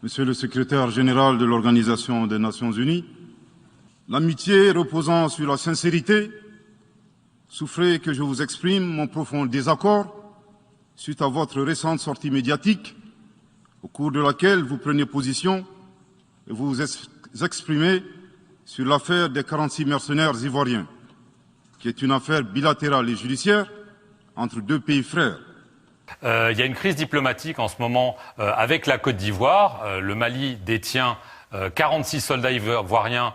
Monsieur le secrétaire général de l'Organisation des Nations Unies, l'amitié reposant sur la sincérité, souffrez que je vous exprime mon profond désaccord suite à votre récente sortie médiatique, au cours de laquelle vous prenez position et vous exprimez sur l'affaire des 46 mercenaires ivoiriens, qui est une affaire bilatérale et judiciaire entre deux pays frères. Il y a une crise diplomatique en ce moment avec la Côte d'Ivoire. Le Mali détient 46 soldats ivoiriens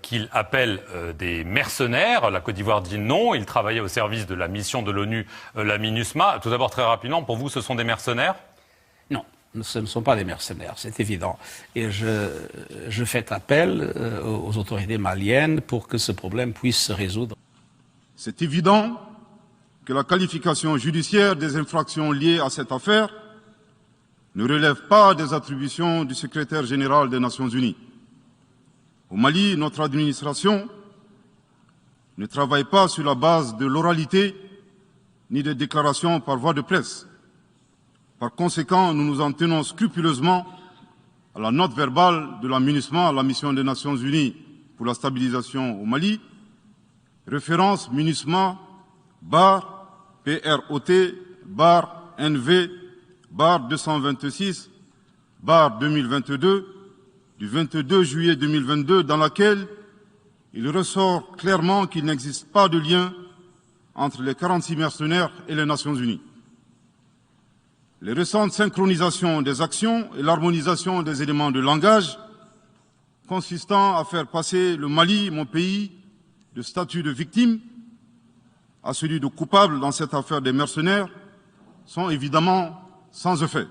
qu'il appelle des mercenaires. La Côte d'Ivoire dit non. Ils travaillaient au service de la mission de l'ONU, la MINUSMA. Tout d'abord, très rapidement, pour vous, ce sont des mercenaires ? Non, ce ne sont pas des mercenaires, c'est évident. Et je fais appel aux autorités maliennes pour que ce problème puisse se résoudre. C'est évident que la qualification judiciaire des infractions liées à cette affaire ne relève pas des attributions du secrétaire général des Nations Unies. Au Mali, notre administration ne travaille pas sur la base de l'oralité ni des déclarations par voie de presse. Par conséquent, nous nous en tenons scrupuleusement à la note verbale de la MINUSMA, la mission des Nations Unies pour la stabilisation au Mali, référence MINUSMA /PROT/NV/226/2022 du 22 juillet 2022, dans laquelle il ressort clairement qu'il n'existe pas de lien entre les 46 mercenaires et les Nations Unies. Les récentes synchronisations des actions et l'harmonisation des éléments de langage consistant à faire passer le Mali, mon pays, de statut de victime à celui de coupable dans cette affaire des mercenaires sont évidemment sans effet.